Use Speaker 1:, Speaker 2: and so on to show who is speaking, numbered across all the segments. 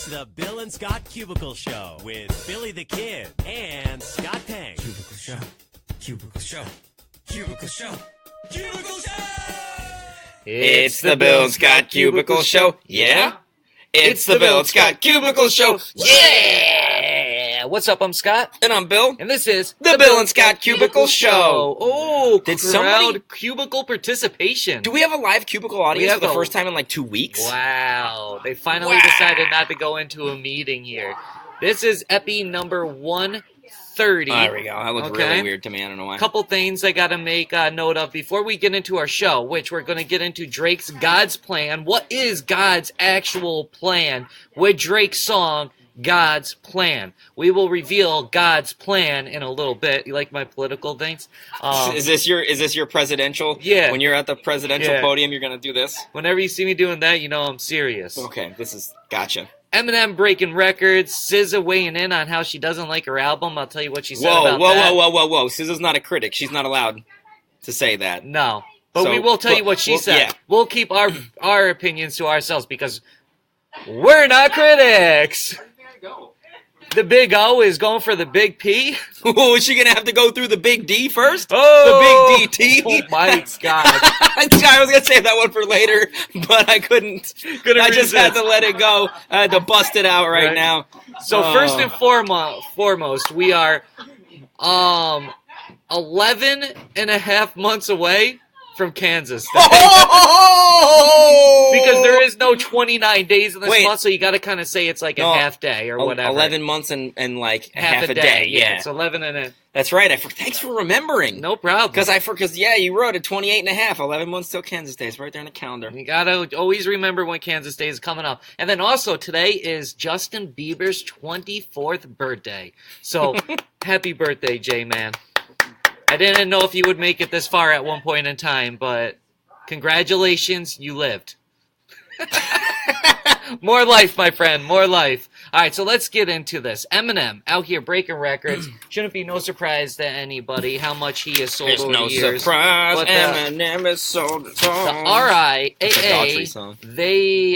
Speaker 1: the Bill and Scott Cubicle Show with Billy the Kid and Scott Tang.
Speaker 2: Cubicle Show. Cubicle Show. Cubicle Show. Cubicle Show!
Speaker 3: It's the Bill and Scott Cubicle Show. Yeah? It's the Bill and Scott Cubicle Show. Yeah!
Speaker 4: What's up? I'm Scott.
Speaker 3: And I'm Bill.
Speaker 4: And this is
Speaker 3: the Bill and Scott Cubicle Show.
Speaker 4: Oh,
Speaker 3: Did
Speaker 4: crowd
Speaker 3: somebody-
Speaker 4: cubicle participation.
Speaker 3: Do we have a live cubicle audience
Speaker 4: have
Speaker 3: for the
Speaker 4: a-
Speaker 3: first time in like 2 weeks?
Speaker 4: Wow. They finally
Speaker 3: Wow.
Speaker 4: decided not to go into a meeting here. This is Epi number 130.
Speaker 3: There we go. That looked
Speaker 4: Okay.
Speaker 3: really weird to me. I don't know why.
Speaker 4: Couple things I gotta make note of before we get into our show, which we're gonna get into Drake's God's Plan. What is God's actual plan with Drake's song, God's Plan? We will reveal God's plan in a little bit. You like my political things?
Speaker 3: Is this your presidential?
Speaker 4: Yeah.
Speaker 3: When you're at the presidential
Speaker 4: Yeah.
Speaker 3: podium, you're gonna do this?
Speaker 4: Whenever you see me doing that, you know I'm serious.
Speaker 3: Okay, gotcha.
Speaker 4: Eminem breaking records, SZA weighing in on how she doesn't like her album. I'll tell you what she said
Speaker 3: Whoa,
Speaker 4: about
Speaker 3: whoa,
Speaker 4: that.
Speaker 3: whoa, whoa, whoa, whoa. SZA's not a critic. She's not allowed to say that.
Speaker 4: No. But
Speaker 3: So,
Speaker 4: we will tell you what she said.
Speaker 3: yeah.
Speaker 4: We'll keep our opinions to ourselves because we're not critics. The Big O is going for the Big P.
Speaker 3: Oh, is she gonna have to go through the Big D first?
Speaker 4: Oh!
Speaker 3: The Big DT?
Speaker 4: Oh my God.
Speaker 3: I was gonna save that one for later, but I couldn't. I just had to let it go. I had to bust it out right now.
Speaker 4: So first and foremost, we are 11 and a half months away from Kansas. Because there is no 29 days in this month, so you got to kind of say it's like a half day or whatever.
Speaker 3: 11 months and like half a day. Yeah,
Speaker 4: it's 11 and a...
Speaker 3: That's right. Thanks for remembering.
Speaker 4: No problem.
Speaker 3: Because you wrote it 28 and a half. 11 months till Kansas Day. It's right there in the calendar.
Speaker 4: You got to always remember when Kansas Day is coming up. And then also today is Justin Bieber's 24th birthday. So happy birthday, J-Man. I didn't know if you would make it this far at one point in time, but congratulations, you lived. More life, my friend, more life. All right, so let's get into this. Eminem out here breaking records. Shouldn't be no surprise to anybody how much he has sold
Speaker 3: There's
Speaker 4: over
Speaker 3: no
Speaker 4: the years.
Speaker 3: surprise.
Speaker 4: But
Speaker 3: Eminem has sold a song.
Speaker 4: the RIAA,
Speaker 3: Daughtry song.
Speaker 4: they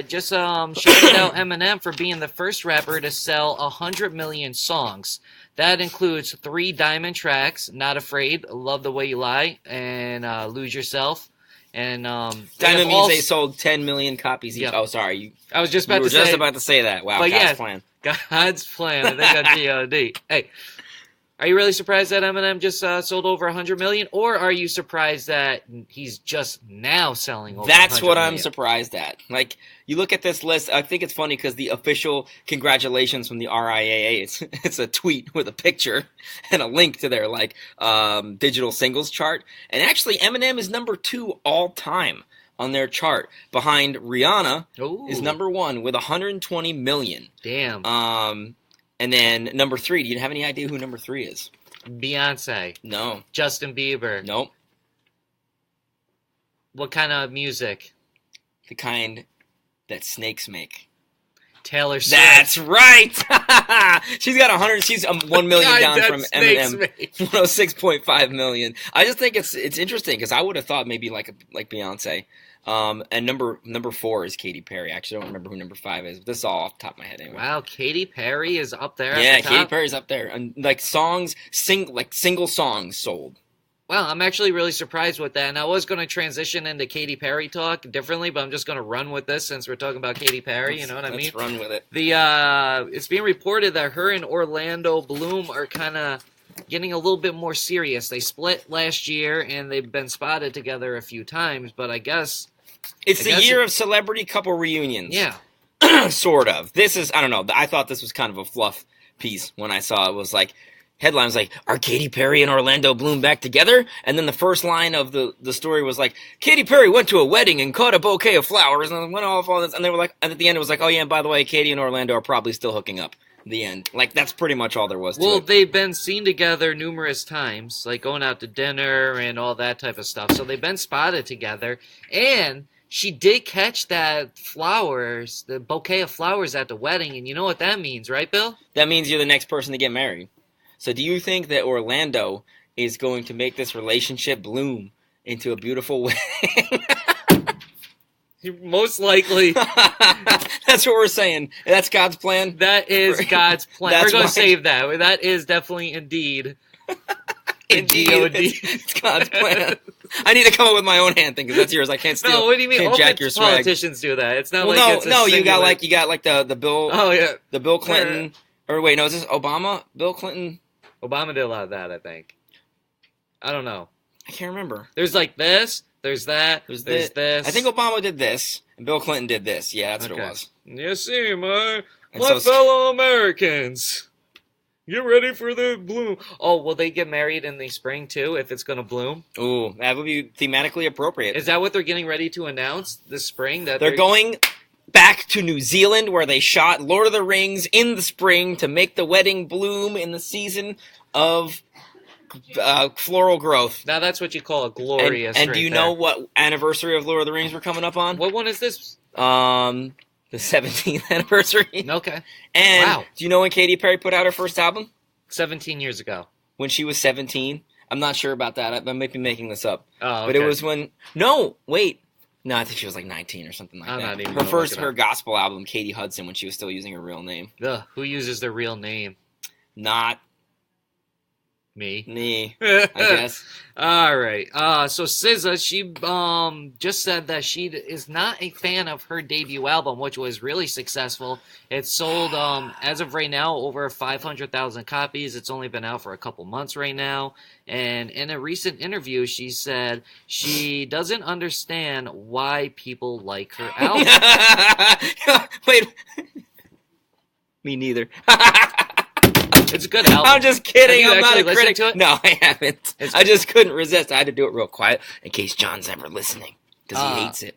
Speaker 4: just shouted out Eminem for being the first rapper to sell 100 million songs. That includes 3 diamond tracks, Not Afraid, Love the Way You Lie, and Lose Yourself. And
Speaker 3: Diamond means they sold 10 million copies each.
Speaker 4: Yep.
Speaker 3: Oh, sorry.
Speaker 4: I was just
Speaker 3: You
Speaker 4: about
Speaker 3: were
Speaker 4: to say.
Speaker 3: just about to say that. Wow,
Speaker 4: But
Speaker 3: God's
Speaker 4: yeah,
Speaker 3: plan.
Speaker 4: God's plan. I think that's G-O-D. Hey, are you really surprised that Eminem just sold over 100 million? Or are you surprised that he's just now selling over 100
Speaker 3: That's what I'm
Speaker 4: million?
Speaker 3: surprised at. Like, you look at this list, I think it's funny because the official congratulations from the RIAA, it's a tweet with a picture and a link to their, like, digital singles chart. And actually, Eminem is number 2 all time on their chart. Behind Rihanna is number 1 with 120 million.
Speaker 4: Damn.
Speaker 3: And then number 3, do you have any idea who number 3 is?
Speaker 4: Beyonce.
Speaker 3: No.
Speaker 4: Justin Bieber.
Speaker 3: Nope.
Speaker 4: What kind of music?
Speaker 3: The kind that snakes make.
Speaker 4: Taylor Swift.
Speaker 3: That's right. She's got 100. She's 1 million
Speaker 4: God,
Speaker 3: down
Speaker 4: that
Speaker 3: from
Speaker 4: snakes
Speaker 3: Eminem.
Speaker 4: me.
Speaker 3: 106.5 million. I just think it's interesting because I would have thought maybe like Beyonce. And number 4 is Katy Perry. Actually, I don't remember who number 5 is. But this is all off the top of my head anyway.
Speaker 4: Wow, Katy Perry is up there.
Speaker 3: Yeah,
Speaker 4: at the top.
Speaker 3: Katy Perry's up there. And like single songs sold.
Speaker 4: Wow, I'm actually really surprised with that. And I was going to transition into Katy Perry talk differently, but I'm just going to run with this since we're talking about Katy Perry. You know what I mean?
Speaker 3: Let's run with it.
Speaker 4: It's being reported that her and Orlando Bloom are kind of getting a little bit more serious. They split last year, and they've been spotted together a few times, but I guess...
Speaker 3: It's the year of celebrity couple reunions.
Speaker 4: Yeah.
Speaker 3: Sort of. This is, I don't know, I thought this was kind of a fluff piece when I saw it. Was like, headline was like, are Katy Perry and Orlando Bloom back together? And then the first line of the story was like, Katy Perry went to a wedding and caught a bouquet of flowers and went off all this. And they were like, and at the end it was like, oh yeah, and by the way, Katy and Orlando are probably still hooking up. The end. Like, that's pretty much all there was to it.
Speaker 4: Well, they've been seen together numerous times, like going out to dinner and all that type of stuff. So they've been spotted together. And she did catch that flowers, the bouquet of flowers at the wedding. And you know what that means, right, Bill?
Speaker 3: That means you're the next person to get married. So do you think that Orlando is going to make this relationship bloom into a beautiful wedding?
Speaker 4: Most likely,
Speaker 3: That's what we're saying. That's God's plan.
Speaker 4: that is God's plan.
Speaker 3: That's
Speaker 4: We're going
Speaker 3: why-
Speaker 4: to save that. That is definitely indeed.
Speaker 3: Indeed,
Speaker 4: G-O-D.
Speaker 3: it's God's plan. I need to come up with my own hand thing because that's yours. I can't steal.
Speaker 4: No, what do you mean?
Speaker 3: Can't
Speaker 4: All
Speaker 3: jack your swag.
Speaker 4: politicians do that. It's not
Speaker 3: Well,
Speaker 4: like it's a
Speaker 3: no. You got
Speaker 4: singular-
Speaker 3: like the Bill.
Speaker 4: Oh yeah,
Speaker 3: The Bill Clinton. Or wait, no, is this Obama? Bill Clinton?
Speaker 4: Obama did a lot of that. I think. I don't know.
Speaker 3: I can't remember.
Speaker 4: There's like this. There's that. There's this.
Speaker 3: I think Obama did this, and Bill Clinton did this. Yeah, that's what it was.
Speaker 4: You see, my
Speaker 3: And so-
Speaker 4: fellow Americans, get ready for the bloom. Oh, will they get married in the spring too? If it's gonna bloom,
Speaker 3: Ooh, that would be thematically appropriate.
Speaker 4: is that what they're getting ready to announce this spring? That
Speaker 3: They're going back to New Zealand where they shot Lord of the Rings in the spring to make the wedding bloom in the season of floral growth.
Speaker 4: Now that's what you call a glorious.
Speaker 3: And
Speaker 4: right
Speaker 3: do you
Speaker 4: there.
Speaker 3: know what anniversary of Lord of the Rings we're coming up on?
Speaker 4: What one is this?
Speaker 3: The 17th anniversary.
Speaker 4: Okay,
Speaker 3: And
Speaker 4: Wow.
Speaker 3: do you know when Katy Perry put out her first album?
Speaker 4: 17 years ago.
Speaker 3: When she was 17. I'm not sure about that. I might be making this up.
Speaker 4: Oh,
Speaker 3: But it
Speaker 4: okay.
Speaker 3: was when... No, wait. No, I think she was like 19 or something like
Speaker 4: I'm
Speaker 3: that.
Speaker 4: not even
Speaker 3: Her
Speaker 4: gonna
Speaker 3: first,
Speaker 4: look it
Speaker 3: her
Speaker 4: up.
Speaker 3: gospel album, Katie Hudson, when she was still using her real name.
Speaker 4: Ugh, who uses their real name?
Speaker 3: Not
Speaker 4: Me.
Speaker 3: me, I guess.
Speaker 4: All right. So SZA, she just said that she is not a fan of her debut album, which was really successful. It sold as of right now over 500,000 copies. It's only been out for a couple months right now. And in a recent interview, she said she doesn't understand why people like her album.
Speaker 3: Wait. Me neither.
Speaker 4: It's a good album.
Speaker 3: I'm just kidding.
Speaker 4: Have you
Speaker 3: I'm not
Speaker 4: actually
Speaker 3: a
Speaker 4: listened
Speaker 3: critic.
Speaker 4: to it?
Speaker 3: No, I haven't.
Speaker 4: It's
Speaker 3: I
Speaker 4: good.
Speaker 3: just couldn't resist. I had to do it real quiet in case John's ever listening because he hates it.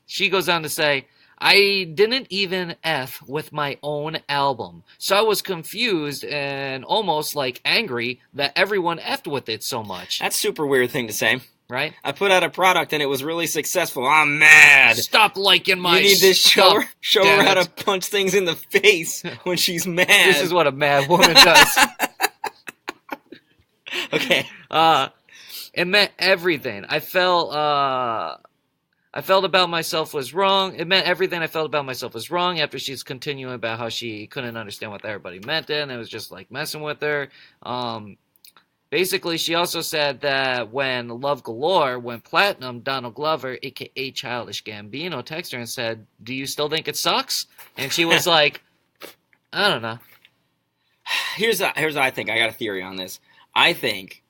Speaker 4: She goes on to say, I didn't even F with my own album. So I was confused and almost like angry that everyone F'd with it so much.
Speaker 3: That's a super weird thing to say.
Speaker 4: Right?
Speaker 3: I put out a product and it was really successful. I'm mad.
Speaker 4: Stop liking my
Speaker 3: You need to show
Speaker 4: stuff,
Speaker 3: her
Speaker 4: damn
Speaker 3: how
Speaker 4: it.
Speaker 3: to punch things in the face when she's mad.
Speaker 4: This is what a mad woman does.
Speaker 3: Okay.
Speaker 4: It meant everything. I felt about myself was wrong. It meant everything I felt about myself was wrong after she's continuing about how she couldn't understand what everybody meant it, and it was just like messing with her. Basically, she also said that when Love Galore went platinum, Donald Glover, a.k.a. Childish Gambino, texted her and said, do you still think it sucks? And she was like, I don't know.
Speaker 3: Here's what I think. I got a theory on this. I think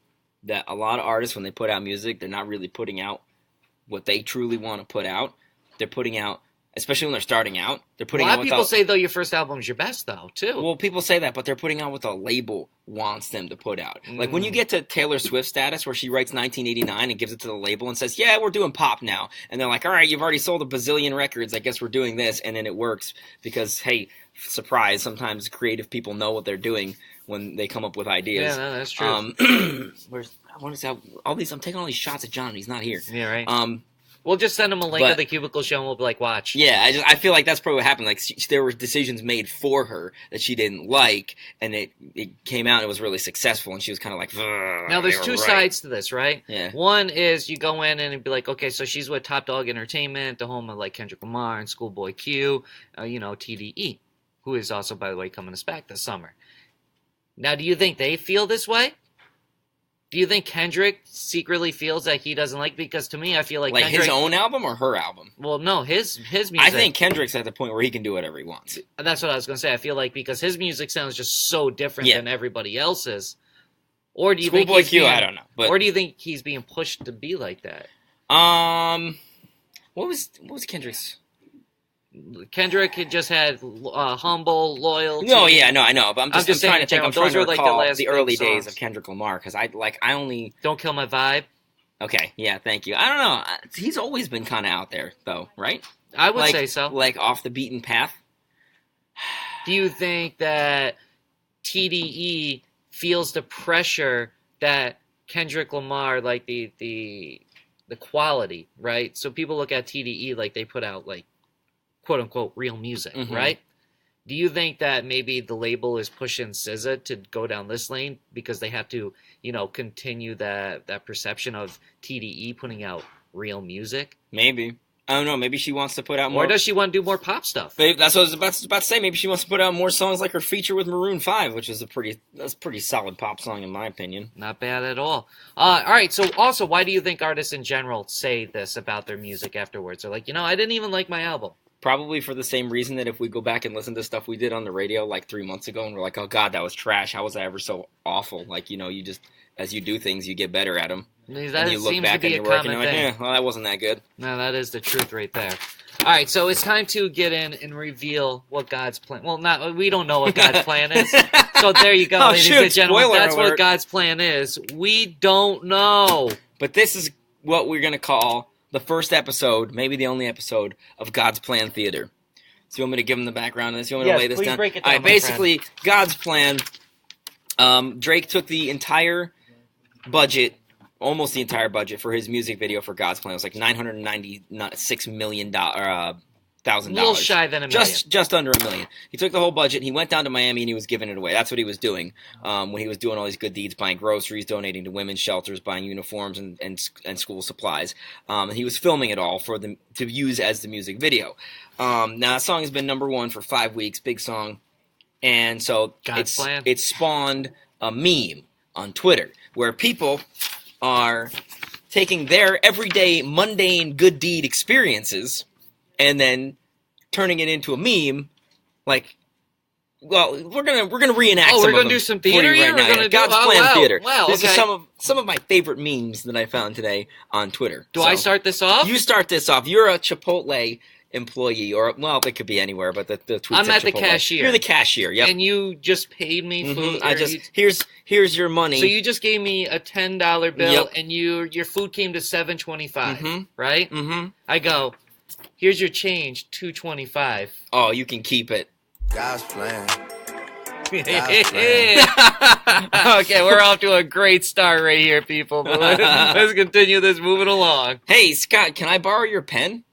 Speaker 3: that a lot of artists, when they put out music, they're not really putting out what they truly want to put out. They're putting out, especially when they're starting out, they're
Speaker 4: A
Speaker 3: putting
Speaker 4: lot
Speaker 3: out
Speaker 4: of
Speaker 3: what
Speaker 4: people
Speaker 3: the,
Speaker 4: say, though, your first album's your best, though, too.
Speaker 3: well, people say that, but they're putting out what the label wants them to put out. Like when you get to Taylor Swift status, where she writes 1989 and gives it to the label and says, "Yeah, we're doing pop now," and they're like, "All right, you've already sold a bazillion records. I guess we're doing this," and then it works because, hey, surprise! Sometimes creative people know what they're doing when they come up with ideas.
Speaker 4: Yeah, no, that's true.
Speaker 3: What is that? All these, I'm taking all these shots at John, and he's not here.
Speaker 4: Yeah, right. We'll just send him a link
Speaker 3: but-
Speaker 4: of the Cubicle Show, and we'll be like, watch.
Speaker 3: Yeah, I feel like that's probably what happened. Like there were decisions made for her that she didn't like, and it came out and it was really successful, and she was kind of like,
Speaker 4: Now, there's two
Speaker 3: right.
Speaker 4: sides to this, right?
Speaker 3: Yeah.
Speaker 4: One is you go in and it'd be like, okay, so she's with Top Dog Entertainment, the home of like Kendrick Lamar and Schoolboy Q, TDE, who is also, by the way, coming us back this summer. Now, do you think they feel this way? Do you think Kendrick secretly feels that he doesn't like? Because to me, I feel like Kendrick,
Speaker 3: his own album or her album?
Speaker 4: Well, no, his music.
Speaker 3: I think Kendrick's at the point where he can do whatever he wants.
Speaker 4: That's what I was going to say. I feel like because his music sounds just so different
Speaker 3: Yeah.
Speaker 4: than everybody else's. Or do you
Speaker 3: Schoolboy
Speaker 4: think he's
Speaker 3: Q,
Speaker 4: being,
Speaker 3: I don't know, but
Speaker 4: or do you think he's being pushed to be like that?
Speaker 3: what was Kendrick's?
Speaker 4: Kendrick had just had humble, loyalty.
Speaker 3: No, yeah, no, I know, but I'm
Speaker 4: just
Speaker 3: trying
Speaker 4: saying
Speaker 3: to
Speaker 4: in
Speaker 3: think.
Speaker 4: general,
Speaker 3: I'm trying
Speaker 4: those
Speaker 3: to
Speaker 4: were, like, the
Speaker 3: recall
Speaker 4: last
Speaker 3: the
Speaker 4: big
Speaker 3: early
Speaker 4: songs.
Speaker 3: days of Kendrick Lamar because I only.
Speaker 4: Don't kill my vibe.
Speaker 3: Okay, yeah, thank you. I don't know. He's always been kind of out there, though, right?
Speaker 4: I would
Speaker 3: Like-
Speaker 4: say so.
Speaker 3: Like off the beaten path.
Speaker 4: Do you think that TDE feels the pressure that Kendrick Lamar, like the quality, right? So people look at TDE like they put out like quote unquote real music,
Speaker 3: Mhm.
Speaker 4: right? Do you think that maybe the label is pushing SZA to go down this lane because they have to, continue that perception of TDE putting out real music?
Speaker 3: Maybe. I don't know. Maybe she wants to put out more.
Speaker 4: Or does she want to do more pop stuff?
Speaker 3: That's what I was about to say. Maybe she wants to put out more songs like her feature with Maroon 5, which is that's a pretty solid pop song in my opinion.
Speaker 4: Not bad at all. All right, so also, why do you think artists in general say this about their music afterwards? They're like, I didn't even like my album.
Speaker 3: Probably for the same reason that if we go back and listen to stuff we did on the radio like 3 months ago and we're like, oh God, that was trash. How was I ever so awful? Like, you just, as you do things, you get better at them.
Speaker 4: That
Speaker 3: and you look
Speaker 4: seems
Speaker 3: back
Speaker 4: to be
Speaker 3: at
Speaker 4: a
Speaker 3: your work and
Speaker 4: common
Speaker 3: you're like,
Speaker 4: thing.
Speaker 3: well, that wasn't that good.
Speaker 4: No, that is the truth right there. All right, so it's time to get in and reveal what God's plan. Well, we don't know what God's plan is. So there you go,
Speaker 3: Oh,
Speaker 4: ladies
Speaker 3: shoot,
Speaker 4: and gentlemen.
Speaker 3: spoiler
Speaker 4: That's
Speaker 3: alert.
Speaker 4: what God's plan is. We don't know.
Speaker 3: But this is what we're going to call the first episode, maybe the only episode, of God's Plan Theater. So you want me to give them the background on this? You want me to lay this
Speaker 4: please
Speaker 3: down?
Speaker 4: break it
Speaker 3: All
Speaker 4: down,
Speaker 3: right, basically, God's Plan, Drake took the entire budget, almost the entire budget for his music video for God's Plan. It was like $996 million. $1,000.
Speaker 4: A little shy than $1 million.
Speaker 3: Just under $1 million. He took the whole budget. He went down to Miami and he was giving it away. That's what he was doing when he was doing all these good deeds, buying groceries, donating to women's shelters, buying uniforms and school supplies. And he was filming it all for them to use as the music video. Now that song has been #1 for 5 weeks. Big song, and so it spawned a meme on Twitter where people are taking their everyday mundane good deed experiences and then turning it into a meme, like, well, we're gonna reenact.
Speaker 4: Oh,
Speaker 3: some
Speaker 4: we're
Speaker 3: of
Speaker 4: gonna
Speaker 3: them
Speaker 4: do some
Speaker 3: for you
Speaker 4: theater here.
Speaker 3: right now.
Speaker 4: We're gonna
Speaker 3: God's
Speaker 4: do
Speaker 3: Plan Theater.
Speaker 4: Wow,
Speaker 3: This
Speaker 4: okay.
Speaker 3: is some of my favorite memes that I found today on Twitter.
Speaker 4: Do I start this off?
Speaker 3: You start this off. You're a Chipotle employee, or well, it could be anywhere, but the tweet
Speaker 4: I'm
Speaker 3: said
Speaker 4: at the
Speaker 3: Chipotle.
Speaker 4: cashier.
Speaker 3: You're the cashier. Yep.
Speaker 4: And you just paid me food.
Speaker 3: I just here's your money.
Speaker 4: So you just gave me a $10 bill,
Speaker 3: Yep.
Speaker 4: and your food came to $7.25, right?
Speaker 3: Mm-hmm.
Speaker 4: I go, here's your change, $2.25.
Speaker 3: Oh, you can keep it.
Speaker 2: God's plan.
Speaker 4: Okay, we're off to a great start right here, people. But let's continue this moving along.
Speaker 3: Hey, Scott, can I borrow your pen?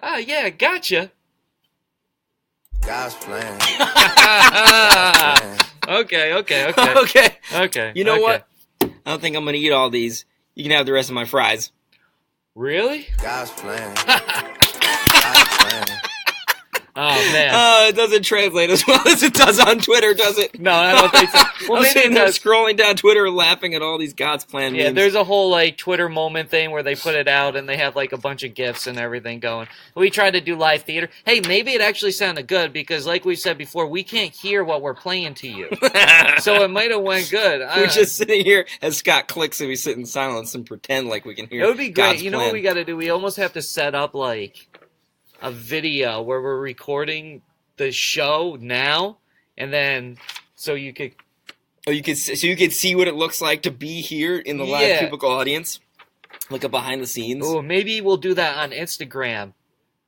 Speaker 4: Ah, yeah, gotcha.
Speaker 2: God's plan.
Speaker 4: Okay.
Speaker 3: Okay. You know
Speaker 4: okay.
Speaker 3: what? I don't think I'm gonna eat all these. You can have the rest of my fries.
Speaker 4: Really?
Speaker 2: God's plan. God's plan.
Speaker 4: Oh, man.
Speaker 3: It doesn't translate as well as it does on Twitter, does it?
Speaker 4: No, I don't think so. Well,
Speaker 3: I'm
Speaker 4: maybe
Speaker 3: sitting
Speaker 4: it
Speaker 3: there
Speaker 4: does.
Speaker 3: scrolling down Twitter, laughing at all these God's Plan
Speaker 4: Yeah,
Speaker 3: memes.
Speaker 4: there's a whole Twitter moment thing where they put it out and they have a bunch of GIFs and everything going. We tried to do live theater. Hey, maybe it actually sounded good because, like we said before, we can't hear what we're playing to you. So it might have went good.
Speaker 3: We're just sitting here as Scott clicks and we sit in silence and pretend like we can hear.
Speaker 4: It would be great.
Speaker 3: God's
Speaker 4: You know
Speaker 3: plan.
Speaker 4: what we got to do? We almost have to set up a video where we're recording the show now, and then so you could.
Speaker 3: Oh, you could see what it looks like to be here in the live cubicle audience, like a behind the scenes.
Speaker 4: Oh, maybe we'll do that on Instagram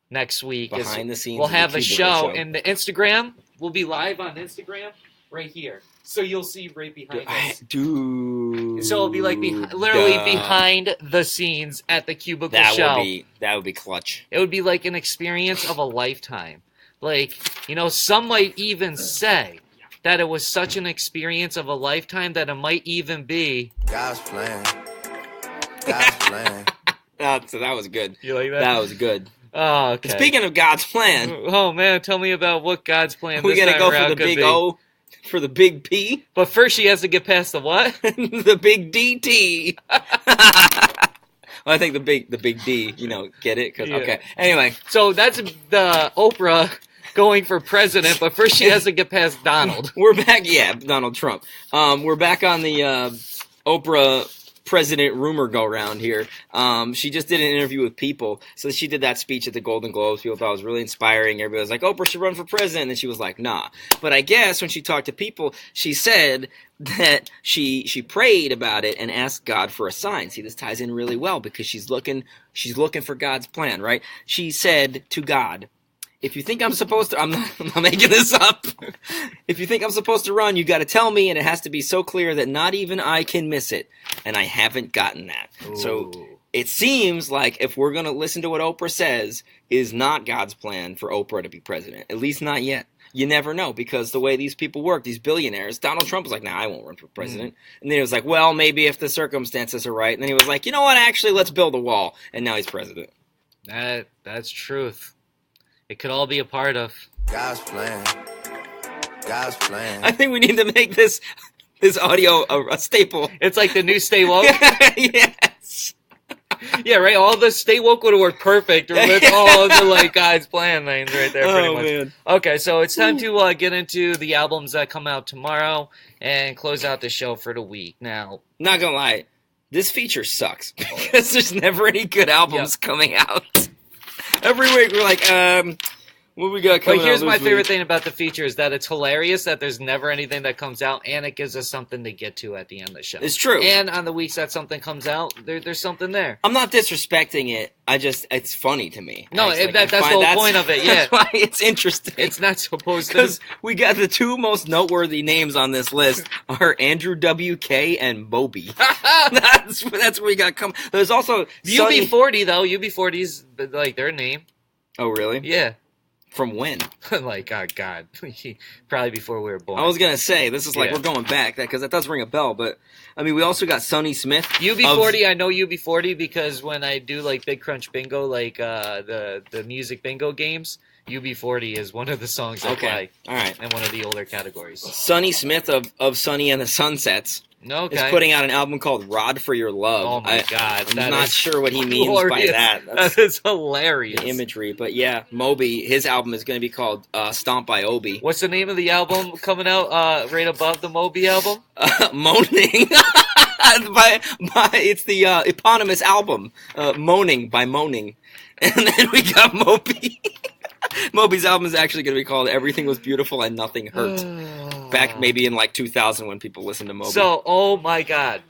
Speaker 4: next week.
Speaker 3: Behind the scenes
Speaker 4: we'll
Speaker 3: of the
Speaker 4: have a
Speaker 3: Cubicle
Speaker 4: show,
Speaker 3: Show.
Speaker 4: and the Instagram will be live on Instagram right here. So you'll see right behind us.
Speaker 3: Dude.
Speaker 4: So it'll be literally behind the scenes at the Cubicle Show.
Speaker 3: That would be clutch.
Speaker 4: It would be like an experience of a lifetime. Some might even say that it was such an experience of a lifetime that it might even be
Speaker 2: God's plan. God's plan.
Speaker 3: That was good.
Speaker 4: You like that?
Speaker 3: That was good.
Speaker 4: Oh, okay.
Speaker 3: Speaking of God's plan,
Speaker 4: Oh man, tell me about what God's plan.
Speaker 3: we're
Speaker 4: this
Speaker 3: gonna
Speaker 4: time
Speaker 3: go
Speaker 4: around
Speaker 3: for the
Speaker 4: could
Speaker 3: big
Speaker 4: be.
Speaker 3: O, for the big P,
Speaker 4: But first, she has to get past the what?
Speaker 3: the big DT. Well, I think the big D. Get it?
Speaker 4: Yeah.
Speaker 3: Okay. Anyway,
Speaker 4: So that's the Oprah going for president, but first she has to get past Donald.
Speaker 3: we're back. Yeah, Donald Trump. We're back on the Oprah President rumor go round here. She just did an interview with People. So she did that speech at the Golden Globes. People thought it was really inspiring. Everybody was like, Oprah should run for president. And she was like, nah. But I guess when she talked to People, she said that she prayed about it and asked God for a sign. See, this ties in really well because she's looking for God's plan, right? She said to God, if you think I'm supposed to, I'm not making this up. If you think I'm supposed to run, you got to tell me, and it has to be so clear that not even I can miss it. And I haven't gotten that. So it seems like if we're going to listen to what Oprah says, is not God's plan for Oprah to be president. At least not yet. You never know, because the way these people work, these billionaires, Donald Trump was like, nah, I won't run for president. And then he was like, well, maybe if the circumstances are right. And then he was like, you know what, actually, let's build a wall. And now he's president.
Speaker 4: That's truth. It could all be a part of
Speaker 2: God's plan. God's plan.
Speaker 3: I think we need to make this audio a staple.
Speaker 4: It's like the new Stay Woke.
Speaker 3: Yes.
Speaker 4: Yeah, right. All the Stay Woke would have worked perfect with all the like God's plan names right there. Pretty much.
Speaker 3: Man.
Speaker 4: Okay, so it's time to get into the albums that come out tomorrow and close out the show for the week. Now,
Speaker 3: Not gonna lie, this feature sucks because there's never any good albums coming out. Every week we're like, what we got coming out?
Speaker 4: But here's
Speaker 3: this
Speaker 4: my favorite
Speaker 3: week?
Speaker 4: thing about the feature is that it's hilarious that there's never anything that comes out, and it gives us something to get to at the end of the show.
Speaker 3: It's true.
Speaker 4: And on the weeks that something comes out, there's something there.
Speaker 3: I'm not disrespecting it. It's funny to me.
Speaker 4: No,
Speaker 3: I just,
Speaker 4: that's the whole point of it. Yeah,
Speaker 3: That's why it's interesting.
Speaker 4: it's not supposed to.
Speaker 3: Because we got the two most noteworthy names on this list are Andrew WK and Moby. that's what we got coming. There's also Sonny-
Speaker 4: UB40 though. UB40's like their name.
Speaker 3: Oh, really?
Speaker 4: Yeah.
Speaker 3: From when?
Speaker 4: Like, oh God, probably before we were born.
Speaker 3: I was gonna say this is like
Speaker 4: Yeah.
Speaker 3: we're going back because that does ring a bell. But I mean, we also got Sonny Smith.
Speaker 4: UB40, I know UB40 because when I do like Big Crunch Bingo, like the music bingo games, UB40 is one of the songs I play.
Speaker 3: All right.
Speaker 4: In one of the older categories.
Speaker 3: Sonny Smith of Sonny and the Sunsets
Speaker 4: Okay.
Speaker 3: is putting out an album called "Rod for Your Love."
Speaker 4: Oh my God,
Speaker 3: I'm
Speaker 4: that
Speaker 3: not
Speaker 4: is
Speaker 3: sure what he means by
Speaker 4: glorious.
Speaker 3: that. That's
Speaker 4: That is hilarious.
Speaker 3: the imagery, but yeah, Moby, his album is going to be called "Stomp by Obi."
Speaker 4: What's the name of the album coming out right above the Moby album?
Speaker 3: Moaning. It's the eponymous album, Moaning by Moaning. And then we got Moby. Moby's album is actually going to be called Everything Was Beautiful and Nothing Hurt. Back maybe in like 2000 when people listened to Moby.
Speaker 4: So, oh my God.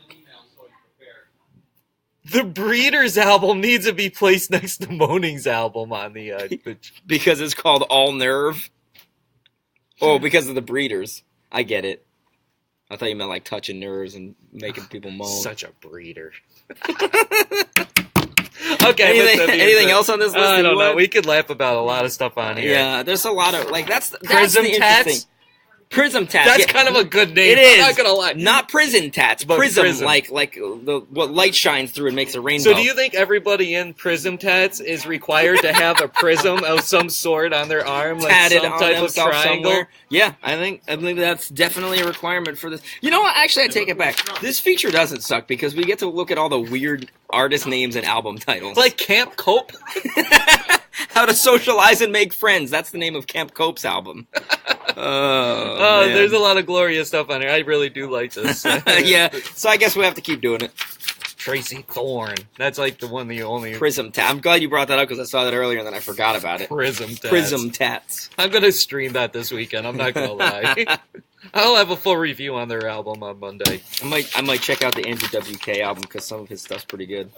Speaker 4: The Breeders album needs to be placed next to Moaning's album on the
Speaker 3: Because it's called All Nerve? Oh, because of the Breeders. I get it. I thought you meant like touching nerves and making people moan.
Speaker 4: Such a breeder. Okay.
Speaker 3: Anything else on this list?
Speaker 4: I
Speaker 3: that
Speaker 4: don't
Speaker 3: you
Speaker 4: know.
Speaker 3: want?
Speaker 4: We could laugh about a lot of stuff on here.
Speaker 3: Yeah, there's a lot of like that's
Speaker 4: Prism
Speaker 3: the
Speaker 4: Tats?
Speaker 3: interesting. Prism Tats.
Speaker 4: That's
Speaker 3: yeah.
Speaker 4: kind of a good name.
Speaker 3: It is.
Speaker 4: I'm not gonna lie.
Speaker 3: Not prison tats,
Speaker 4: But
Speaker 3: prism,
Speaker 4: prism.
Speaker 3: like what light shines through and makes a rainbow.
Speaker 4: So do you think everybody in Prism Tats is required to have a prism of some sort on their arm, like
Speaker 3: tatted
Speaker 4: some
Speaker 3: on
Speaker 4: type of
Speaker 3: themselves
Speaker 4: triangle?
Speaker 3: somewhere? Yeah, I believe that's definitely a requirement for this. You know what? Actually, I take it back. This feature doesn't suck because we get to look at all the weird artist names and album titles.
Speaker 4: Like Camp Cope?
Speaker 3: How to Socialize and Make Friends. That's the name of Camp Cope's album.
Speaker 4: Oh,
Speaker 3: man.
Speaker 4: there's a lot of glorious stuff on here. I really do like this.
Speaker 3: Yeah, so I guess we have to keep doing it.
Speaker 4: Tracy Thorn. That's like the only
Speaker 3: Prism Tat. I'm glad you brought that up because I saw that earlier and then I forgot about it.
Speaker 4: Prism Tats.
Speaker 3: Prism Tats.
Speaker 4: I'm gonna stream that this weekend. I'm not gonna lie. I'll have a full review on their album on Monday.
Speaker 3: I might check out the Andrew WK album because some of his stuff's pretty good.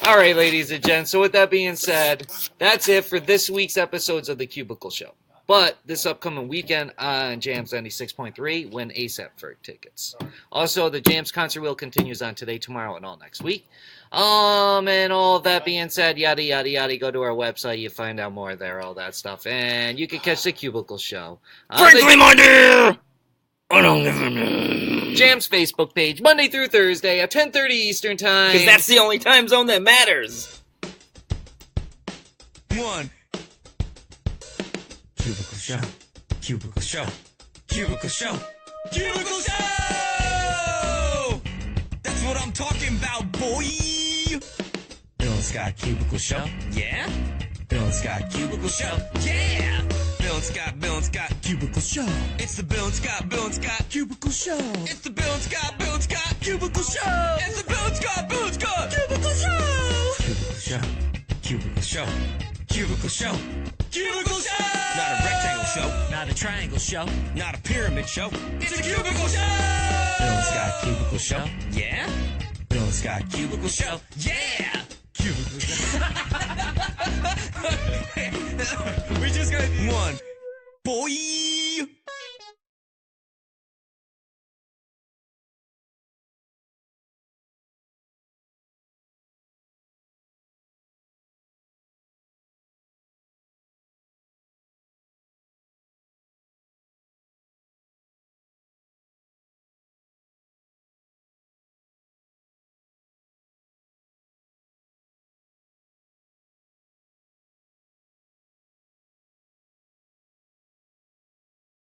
Speaker 4: All right, ladies and gents. So with that being said, that's it for this week's episodes of the Cubicle Show. But this upcoming weekend on Jams 96.3, win ASAP Ferg tickets. Also, the Jams concert wheel continues on today, tomorrow, and all next week. And all that being said, yada, yada, yada, go to our website. You find out more there, all that stuff. And you can catch the Cubicle Show.
Speaker 3: Frankly, my dear! I don't give a
Speaker 4: Jams Facebook page, Monday through Thursday at 10:30 Eastern Time.
Speaker 3: because that's the only time zone that matters.
Speaker 2: One. Cubicle Show. Cubicle Show. Cubicle Show. Cubicle Show! That's what I'm talking about, boy! Bill and Scott Cubicle Show. Yeah? Bill and Scott Cubicle Show. Yeah! Bill and Scott Cubicle Show. It's the Bill and Scott Cubicle Show. It's the Bill and Scott Cubicle Show. It's the Bill and Scott Cubicle Show. Cubicle Show. Cubicle Show. Cubicle Show. Cubicle Show! Not a rectangle show. Not a triangle show. Not a pyramid show. It's a cubicle show! Bill and Scott Cubicle Show. Yeah? Bill and Scott Cubicle Show. Yeah! Cubicle Show. We just got one. Boy!